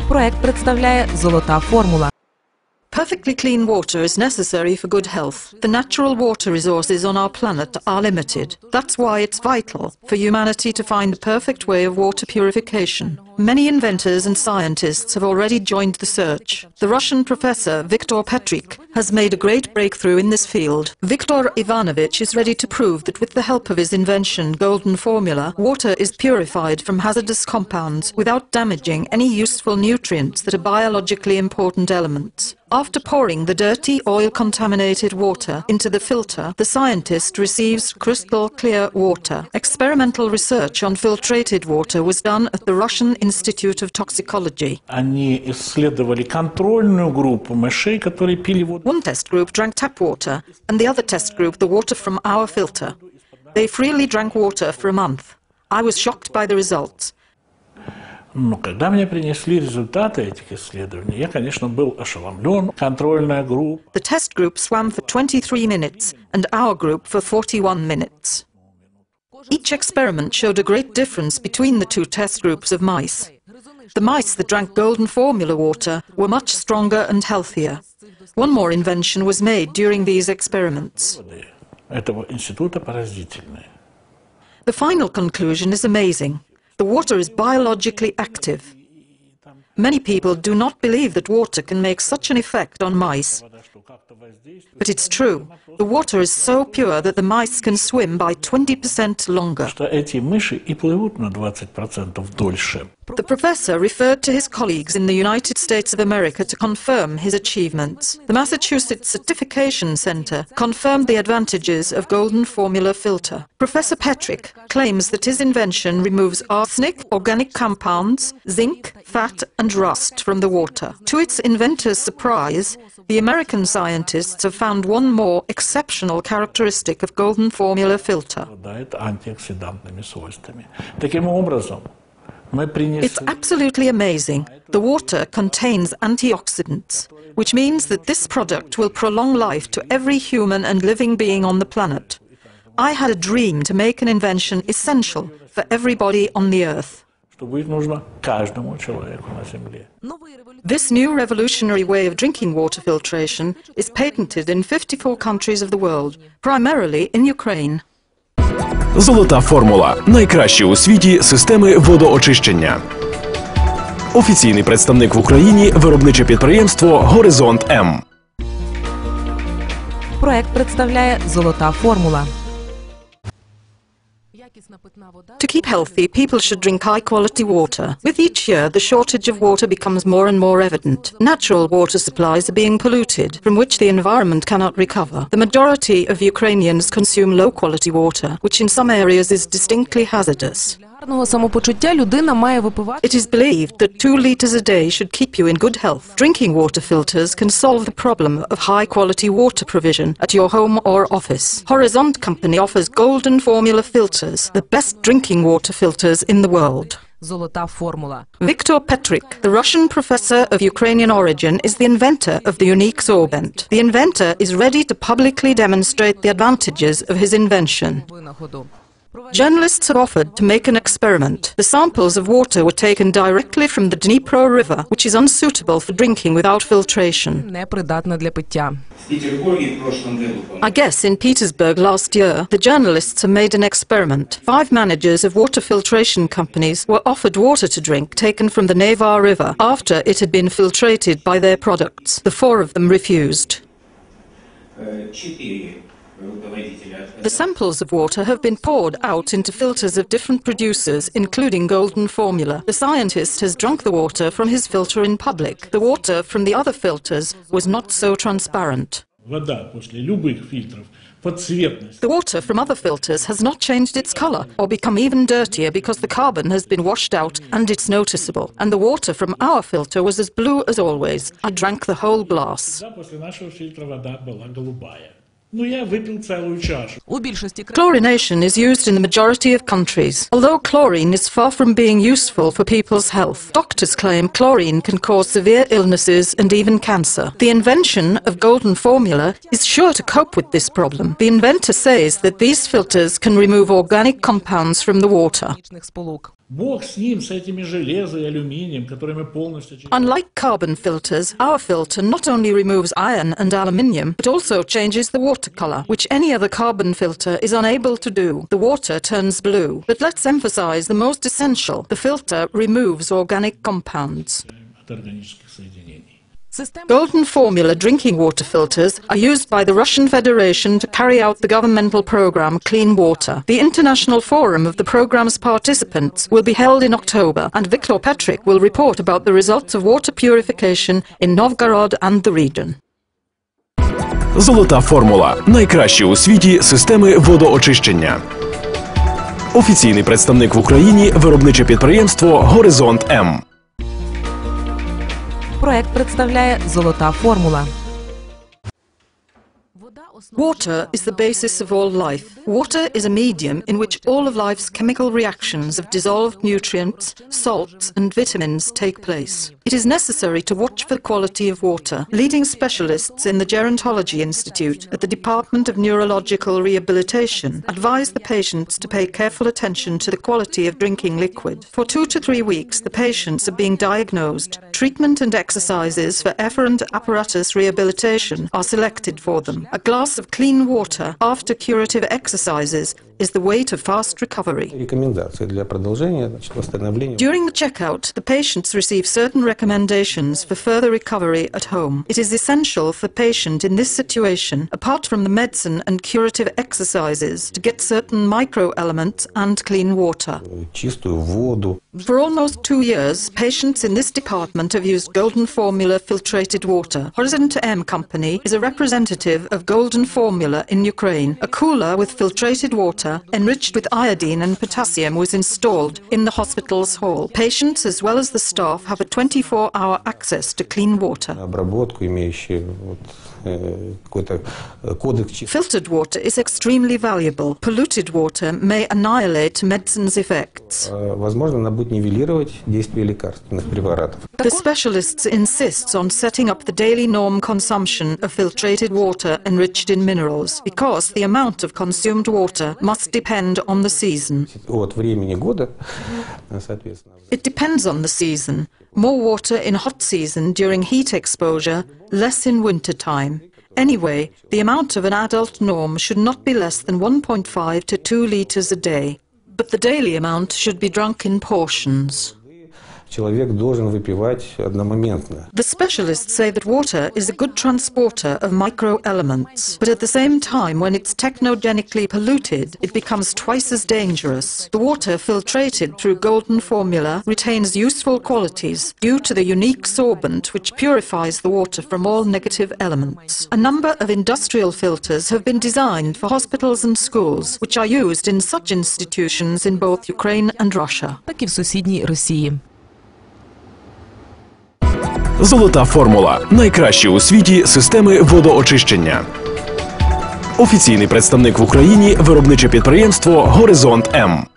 Проект представляє «Золота формула». Perfectly clean water is necessary for good health. The natural water resources on our planet are limited. That's why it's vital for humanity to find the perfect way of water purification. Many inventors and scientists have already joined the search. The Russian professor Victor Petrik has made a great breakthrough in this field. Viktor Ivanovich is ready to prove that with the help of his invention, Golden Formula, water is purified from hazardous compounds without damaging any useful nutrients that are biologically important elements. After pouring the dirty, oil-contaminated water into the filter, the scientist receives crystal clear water. Experimental research on filtrated water was done at the Russian Institute of Toxicology. One test group drank tap water, and the other test group the water from our filter. They freely drank water for a month. I was shocked by the results. Но когда мне принесли результаты этих исследований, я, конечно, был ошеломлен. Контрольная группа. The test group swam for 23 minutes and our group for 41 minutes. Each experiment showed a great difference between the two test groups of mice. The mice that drank Golden Formula water were much stronger and healthier. One more invention was made during these experiments. Этого института поразительные. The final conclusion is amazing. The water is biologically active. Many people do not believe that water can make such an effect on mice. But it's true. The water is so pure that the mice can swim by 20% longer. Эти мыши и плывут на 20% дольше. The professor referred to his colleagues in the United States of America to confirm his achievements. The Massachusetts Certification Center confirmed the advantages of Golden Formula filter. Professor Petrik claims that his invention removes arsenic, organic compounds, zinc, fat and rust from the water. To its inventor's surprise, the American scientists have found one more exceptional characteristic of Golden Formula filter. It's absolutely amazing. The water contains antioxidants, which means that this product will prolong life to every human and living being on the planet. I had a dream to make an invention essential for everybody on the earth. This new revolutionary way of drinking water filtration is patented in 54 countries of the world, primarily in Ukraine. Золота формула – найкращі у світі системи водоочищення. Офіційний представник в Україні – виробниче підприємство «Горизонт М». Проект представляє «Золота формула». To keep healthy, people should drink high-quality water. With each year, the shortage of water becomes more and more evident. Natural water supplies are being polluted, from which the environment cannot recover. The majority of Ukrainians consume low-quality water, which in some areas is distinctly hazardous. It is believed that 2 liters a day should keep you in good health. Drinking water filters can solve the problem of high-quality water provision at your home or office. Horizont Company offers Golden Formula filters, the best drinking water filters in the world. «Золота формула». Victor Petrik, the Russian professor of Ukrainian origin, is the inventor of the unique sorbent. The inventor is ready to publicly demonstrate the advantages of his invention. Journalists have offered to make an experiment. The samples of water were taken directly from the Dnipro River, which is unsuitable for drinking without filtration. I guess in Petersburg last year, the journalists have made an experiment. 5 managers of water filtration companies were offered water to drink taken from the Neva River after it had been filtrated by their products. The 4 of them refused. The samples of water have been poured out into filters of different producers, including Golden Formula. The scientist has drunk the water from his filter in public. The water from the other filters was not so transparent. The water from other filters has not changed its color or become even dirtier because the carbon has been washed out and it's noticeable. And the water from our filter was as blue as always. I drank the whole glass. Chlorination is used in the majority of countries. Although chlorine is far from being useful for people's health, doctors claim chlorine can cause severe illnesses and even cancer. The invention of Golden Formula is sure to cope with this problem. The inventor says that these filters can remove organic compounds from the water. Бог с ним, с этими железом и алюминием, которые мы полностью... Unlike carbon filters, our filter not only removes iron and aluminium, but also changes the water color, which any other carbon filter is unable to do. The water turns blue. But let's emphasize the most essential. The filter removes organic compounds. От органических соединений. Golden formula drinking water filters are used by the Russian Federation to carry out the governmental program Clean Water. The international forum of the program's participants will be held in October, and Victor Petrik will report about the results of water purification in Novgorod and the region. Золота формула – найкращі у світі системи водоочищення. Офіційний представник в Україні – виробниче підприємство «Горизонт М». Проект представляє «Золота формула». Water is the basis of all life. Water is a medium in which all of life's chemical reactions of dissolved nutrients, salts and vitamins take place. It is necessary to watch for the quality of water. Leading specialists in the Gerontology Institute at the Department of Neurological Rehabilitation advise the patients to pay careful attention to the quality of drinking liquid. For 2 to 3 weeks, the patients are being diagnosed. Treatment and exercises for efferent apparatus rehabilitation are selected for them. A glass of clean water after curative exercises is the way to fast recovery. During the checkout, the patients receive certain recommendations for further recovery at home. It is essential for the patient in this situation, apart from the medicine and curative exercises, to get certain microelements and clean water. For almost 2 years, patients in this department have used Golden Formula filtrated water. Horizont M Company is a representative of Golden Formula in Ukraine. A cooler with filtrated water enriched with iodine and potassium was installed in the hospital's hall. Patients as well as the staff have a 24-hour access to clean water. Filtered water is extremely valuable. Polluted water may annihilate medicine's effects. The specialists insist on setting up the daily norm consumption of filtrated water enriched in minerals, because the amount of consumed water must depend on the season. It depends on the season. More water in hot season during heat exposure, less in winter time. Anyway, the amount of an adult norm should not be less than 1.5 to 2 liters a day, but the daily amount should be drunk in portions. The specialists say that water is a good transporter of microelements, but at the same time, when it's technogenically polluted, it becomes twice as dangerous. The water filtrated through Golden Formula retains useful qualities due to the unique sorbent which purifies the water from all negative elements. A number of industrial filters have been designed for hospitals and schools, which are used in such institutions in both Ukraine and Russia. Так і в сусідній Росії. Золота формула – найкращі у світі системи водоочищення. Офіційний представник в Україні – виробниче підприємство «Горизонт М».